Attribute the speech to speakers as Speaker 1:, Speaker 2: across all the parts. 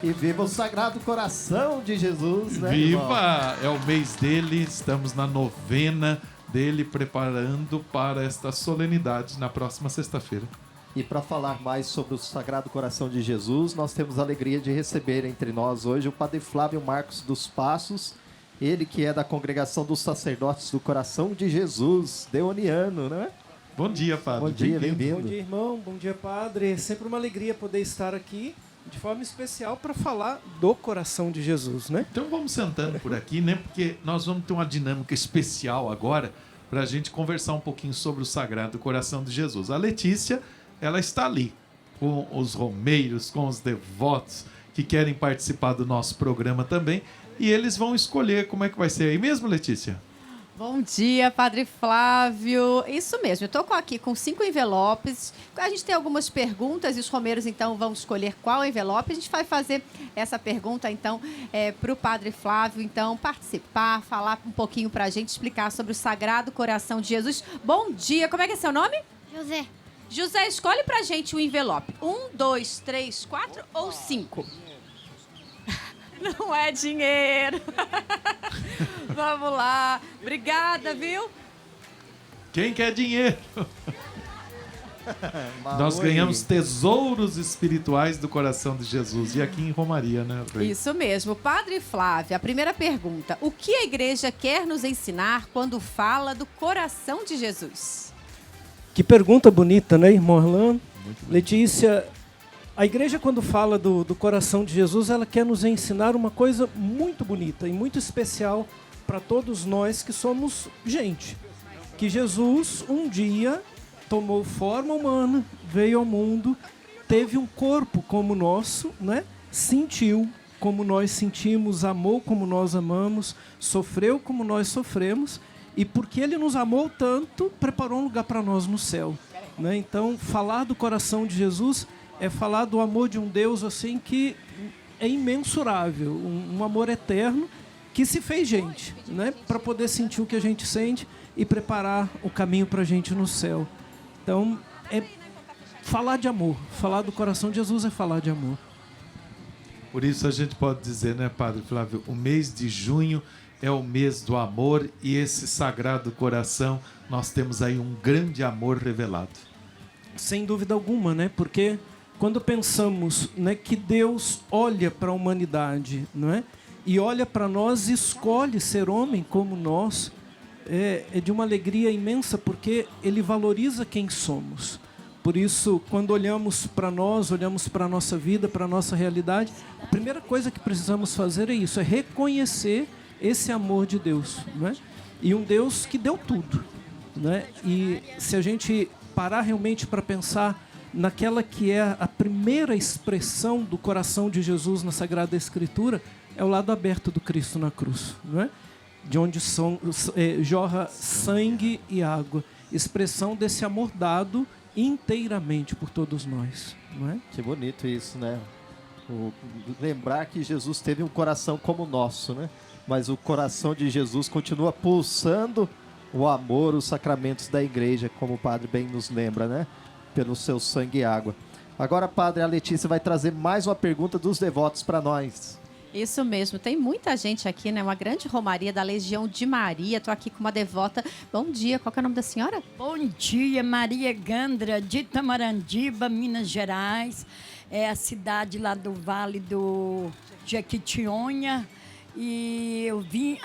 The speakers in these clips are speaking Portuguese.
Speaker 1: E viva o Sagrado Coração de Jesus, né,
Speaker 2: Viva!
Speaker 1: irmão?
Speaker 2: É o mês dele, estamos na novena dele, preparando para esta solenidade na próxima sexta-feira.
Speaker 1: E para falar mais sobre o Sagrado Coração de Jesus, nós temos a alegria de receber entre nós hoje o Padre Flávio Marcos dos Passos, ele que é da Congregação dos Sacerdotes do Coração de Jesus, deoniano, né?
Speaker 2: Bom dia, Padre.
Speaker 1: Bom dia, bem-vindo.
Speaker 3: Bom dia, irmão. Bom dia, Padre. É sempre uma alegria poder estar aqui de forma especial para falar do coração de Jesus, né?
Speaker 2: Então vamos sentando por aqui, né? Porque nós vamos ter uma dinâmica especial agora para a gente conversar um pouquinho sobre o Sagrado Coração de Jesus. A Letícia, ela está ali com os romeiros, com os devotos que querem participar do nosso programa também. E eles vão escolher como é que vai ser aí mesmo, Letícia?
Speaker 4: Bom dia, Padre Flávio. Isso mesmo, eu estou aqui com 5 envelopes. A gente tem algumas perguntas e os romeiros, então, vão escolher qual envelope. A gente vai fazer essa pergunta, então, para o Padre Flávio, então, participar, falar um pouquinho para a gente, explicar sobre o Sagrado Coração de Jesus. Bom dia, como é que é seu nome?
Speaker 5: José.
Speaker 4: José, escolhe para a gente o envelope. 1, 2, 3, 4 ou 5? Não é dinheiro. Vamos lá. Obrigada, viu?
Speaker 2: Quem quer dinheiro? Nós ganhamos tesouros espirituais do coração de Jesus. E aqui em Romaria, né, Rei?
Speaker 4: Isso mesmo. Padre Flávio, a primeira pergunta. O que a igreja quer nos ensinar quando fala do coração de Jesus?
Speaker 3: Que pergunta bonita, né, irmão Orlando? Letícia, a igreja, quando fala do coração de Jesus, ela quer nos ensinar uma coisa muito bonita e muito especial para todos nós que somos gente. Que Jesus, um dia, tomou forma humana, veio ao mundo, teve um corpo como o nosso, né? Sentiu como nós sentimos, amou como nós amamos, sofreu como nós sofremos, e porque Ele nos amou tanto, preparou um lugar para nós no céu, né? Então, falar do coração de Jesus é falar do amor de um Deus assim que é imensurável, um amor eterno que se fez gente, né? Para poder sentir o que a gente sente e preparar o caminho para a gente no céu. Então, é falar de amor. Falar do coração de Jesus é falar de amor.
Speaker 2: Por isso a gente pode dizer, né, Padre Flávio, o mês de junho é o mês do amor e esse Sagrado Coração, nós temos aí um grande amor revelado.
Speaker 3: Sem dúvida alguma, né? Porque quando pensamos, né, que Deus olha para a humanidade, não é? E olha para nós e escolhe ser homem como nós, é de uma alegria imensa, porque Ele valoriza quem somos. Por isso, quando olhamos para nós, olhamos para a nossa vida, para a nossa realidade, a primeira coisa que precisamos fazer é isso, é reconhecer esse amor de Deus, não é? E um Deus que deu tudo, né? E se a gente parar realmente para pensar naquela que é a primeira expressão do coração de Jesus na Sagrada Escritura, é o lado aberto do Cristo na cruz, não é? De onde jorra sangue e água, expressão desse amor dado inteiramente por todos nós, não é?
Speaker 1: Que bonito isso, né? Lembrar que Jesus teve um coração como o nosso, né? Mas o coração de Jesus continua pulsando o amor, os sacramentos da igreja, como o Padre bem nos lembra, né? Pelo seu sangue e água. Agora, Padre, a Letícia vai trazer mais uma pergunta dos devotos para nós.
Speaker 4: Isso mesmo, tem muita gente aqui, né? Uma grande romaria da Legião de Maria. Estou aqui com uma devota. Bom dia, qual que é o nome da senhora?
Speaker 5: Bom dia, Maria Gandra, de Tamarandiba, Minas Gerais. É a cidade lá do Vale do Jequitinhonha. E eu vim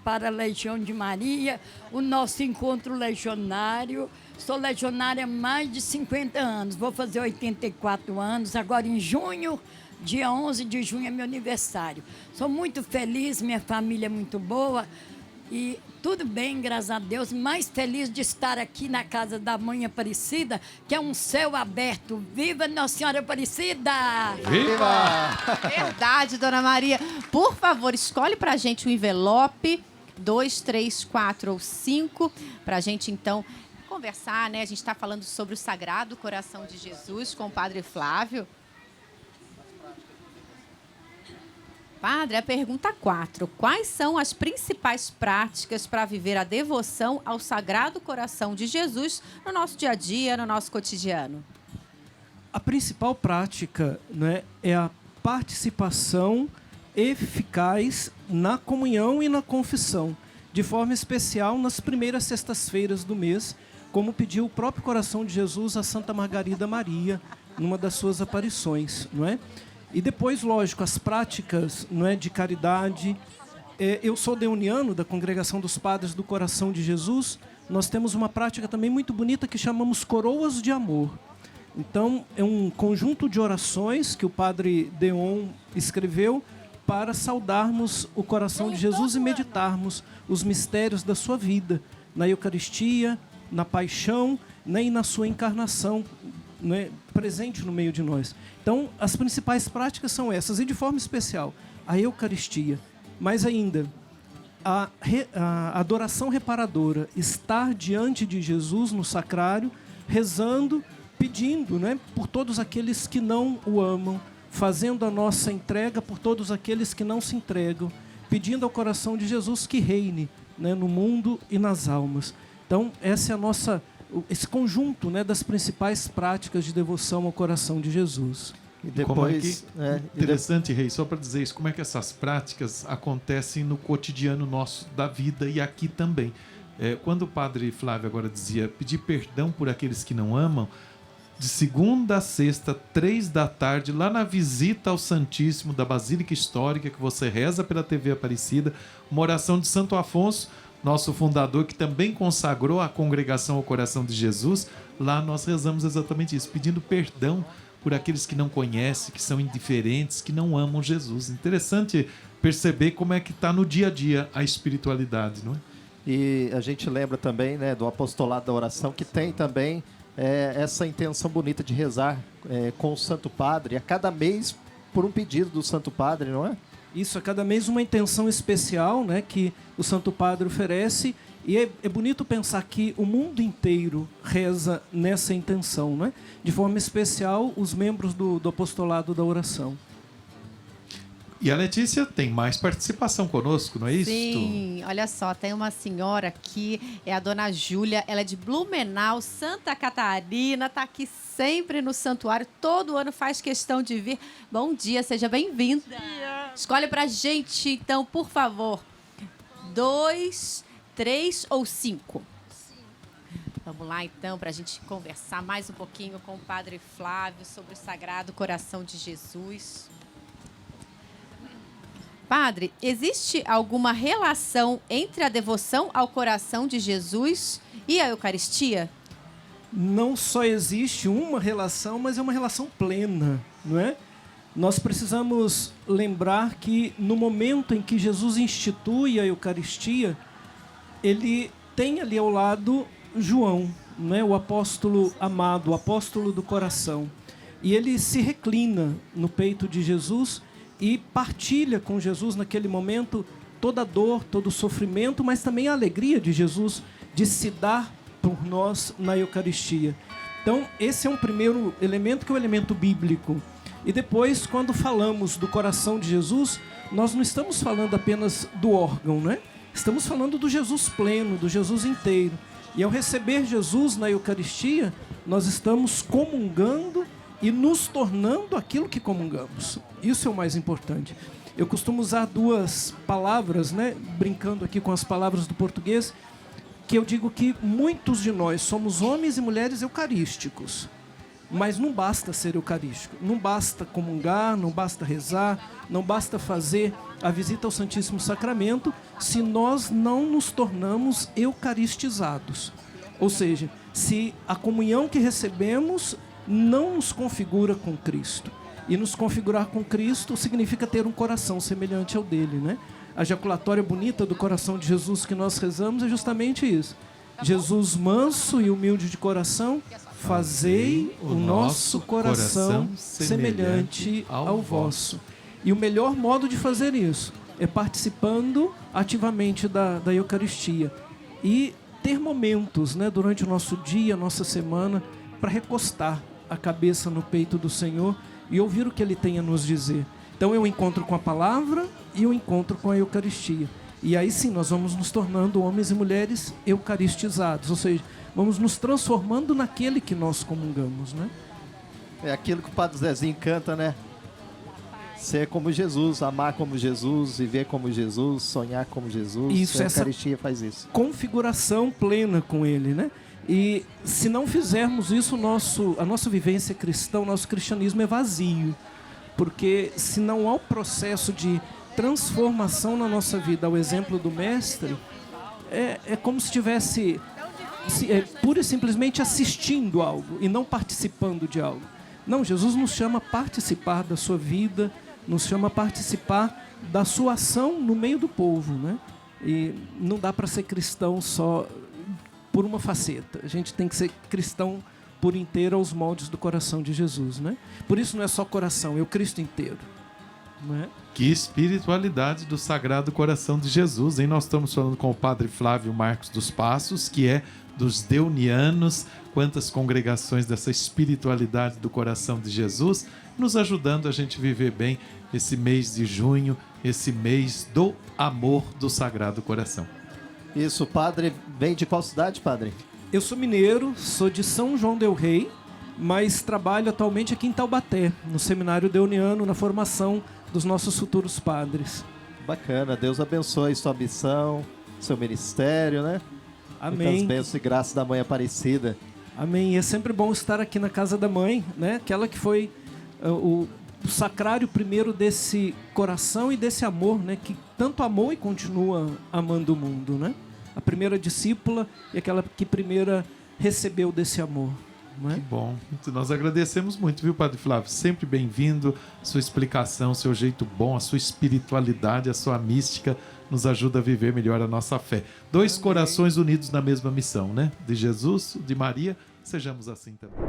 Speaker 5: para a Legião de Maria, o nosso encontro legionário. Sou legionária há mais de 50 anos, vou fazer 84 anos, agora em junho, dia 11 de junho é meu aniversário. Sou muito feliz, minha família é muito boa e tudo bem, graças a Deus. Mais feliz de estar aqui na casa da Mãe Aparecida, que é um céu aberto. Viva Nossa Senhora Aparecida!
Speaker 2: Viva!
Speaker 4: Verdade, Dona Maria. Por favor, escolhe pra gente um envelope, 2, 3, 4 ou 5, pra gente, então, conversar, né? A gente está falando sobre o Sagrado Coração de Jesus com o Padre Flávio. Padre, a pergunta 4. Quais são as principais práticas para viver a devoção ao Sagrado Coração de Jesus no nosso dia a dia, no nosso cotidiano?
Speaker 3: A principal prática, né, é a participação eficaz na comunhão e na confissão, de forma especial nas primeiras sextas-feiras do mês, como pediu o próprio coração de Jesus a Santa Margarida Maria, numa das suas aparições, não é? E depois, lógico, as práticas, não é, de caridade. Eu sou deoniano, da Congregação dos Padres do Coração de Jesus. Nós temos uma prática também muito bonita que chamamos Coroas de Amor. Então, é um conjunto de orações que o Padre Deon escreveu para saudarmos o coração de Jesus e meditarmos os mistérios da sua vida, na Eucaristia, na paixão, né, e na sua encarnação, né, presente no meio de nós. Então, as principais práticas são essas, e de forma especial, a Eucaristia. Mais ainda, a adoração reparadora, estar diante de Jesus no sacrário, rezando, pedindo, né, por todos aqueles que não o amam, fazendo a nossa entrega por todos aqueles que não se entregam, pedindo ao coração de Jesus que reine, né, no mundo e nas almas. Então, essa é a nossa, esse conjunto, né, das principais práticas de devoção ao coração de Jesus.
Speaker 1: E depois,
Speaker 2: interessante, Rei, só para dizer isso, como é que essas práticas acontecem no cotidiano nosso da vida e aqui também. Quando o Padre Flávio agora dizia pedir perdão por aqueles que não amam, de segunda a sexta, 3 da tarde, lá na visita ao Santíssimo da Basílica Histórica, que você reza pela TV Aparecida, uma oração de Santo Afonso, nosso fundador, que também consagrou a congregação ao coração de Jesus. Lá nós rezamos exatamente isso, pedindo perdão por aqueles que não conhecem, que são indiferentes, que não amam Jesus. Interessante perceber como é que está no dia a dia a espiritualidade, não é?
Speaker 1: E a gente lembra também, né, do apostolado da oração, que tem também essa intenção bonita de rezar com o Santo Padre, a cada mês por um pedido do Santo Padre, não é?
Speaker 3: Isso, a cada mês uma intenção especial, né, que o Santo Padre oferece, e é bonito pensar que o mundo inteiro reza nessa intenção, né? De forma especial os membros do apostolado da oração.
Speaker 2: E a Letícia tem mais participação conosco, não é isso?
Speaker 4: Sim, olha só, tem uma senhora aqui, é a dona Júlia, ela é de Blumenau, Santa Catarina, está aqui sempre no santuário, todo ano faz questão de vir. Bom dia, seja bem-vinda. Escolhe pra gente, então, por favor, 2, 3 ou 5? Vamos lá, então, para a gente conversar mais um pouquinho com o Padre Flávio sobre o Sagrado Coração de Jesus. Padre, existe alguma relação entre a devoção ao coração de Jesus e a Eucaristia?
Speaker 3: Não só existe uma relação, mas é uma relação plena, não é? Nós precisamos lembrar que no momento em que Jesus institui a Eucaristia, ele tem ali ao lado João, não é? O apóstolo amado, o apóstolo do coração. E ele se reclina no peito de Jesus e partilha com Jesus naquele momento toda a dor, todo o sofrimento, mas também a alegria de Jesus de se dar por nós na Eucaristia. Então, esse é um primeiro elemento, que é o elemento bíblico. E depois, quando falamos do coração de Jesus, nós não estamos falando apenas do órgão, né? Estamos falando do Jesus pleno, do Jesus inteiro. E ao receber Jesus na Eucaristia, nós estamos comungando e nos tornando aquilo que comungamos. Isso é o mais importante. Eu costumo usar 2 palavras, né, brincando aqui com as palavras do português, que eu digo que muitos de nós somos homens e mulheres eucarísticos. Mas não basta ser eucarístico, não basta comungar, não basta rezar, não basta fazer a visita ao Santíssimo Sacramento se nós não nos tornamos eucaristizados. Ou seja, se a comunhão que recebemos não nos configura com Cristo. E nos configurar com Cristo significa ter um coração semelhante ao dele, né? A jaculatória bonita do coração de Jesus que nós rezamos é justamente isso. Jesus manso e humilde de coração, fazei o nosso coração semelhante ao vosso. E o melhor modo de fazer isso é participando ativamente da Eucaristia. E ter momentos, né, durante o nosso dia, nossa semana, para recostar a cabeça no peito do Senhor e ouvir o que Ele tem a nos dizer. Então eu encontro com a palavra e eu encontro com a Eucaristia. E aí sim nós vamos nos tornando homens e mulheres eucaristizados, ou seja, vamos nos transformando naquele que nós comungamos, né?
Speaker 1: É aquilo que o Padre Zezinho canta, né? ser como Jesus, amar como Jesus, viver como Jesus, sonhar como Jesus.
Speaker 3: Isso,
Speaker 1: a
Speaker 3: essa
Speaker 1: Eucaristia faz isso.
Speaker 3: configuração plena com ele, né? E se não fizermos isso, a nossa vivência cristã, o nosso cristianismo é vazio. Porque se não há o processo de transformação na nossa vida, ao exemplo do Mestre, é como se estivesse pura e simplesmente assistindo algo e não participando de algo. Não, Jesus nos chama a participar da sua vida, nos chama a participar da sua ação no meio do povo, né? E não dá para ser cristão só por uma faceta. A gente tem que ser cristão por inteiro aos moldes do coração de Jesus, né? Por isso não é só coração, é o Cristo inteiro, né?
Speaker 2: Que espiritualidade do Sagrado Coração de Jesus, hein? Nós estamos falando com o Padre Flávio Marcos dos Passos, que é dos Deunianos. Quantas congregações dessa espiritualidade do coração de Jesus, nos ajudando a gente viver bem esse mês de junho, esse mês do amor do Sagrado Coração.
Speaker 1: Isso, padre, vem de qual cidade, padre?
Speaker 3: Eu sou mineiro, sou de São João del Rei, mas trabalho atualmente aqui em Taubaté, no Seminário Deuniano, na formação dos nossos futuros padres.
Speaker 1: Bacana, Deus abençoe sua missão, seu ministério, né?
Speaker 3: Amém.
Speaker 1: Muitas bênçãos e graças da Mãe Aparecida.
Speaker 3: Amém. E é sempre bom estar aqui na casa da mãe, né? Aquela que foi o sacrário primeiro desse coração e desse amor, né? Que tanto amou e continua amando o mundo, né? A primeira discípula e aquela que primeira recebeu desse amor. Não é?
Speaker 2: Que bom. Nós agradecemos muito, viu, Padre Flávio? Sempre bem-vindo. Sua explicação, seu jeito bom, a sua espiritualidade, a sua mística nos ajuda a viver melhor a nossa fé. Dois corações unidos na mesma missão, né? De Jesus, de Maria, sejamos assim também.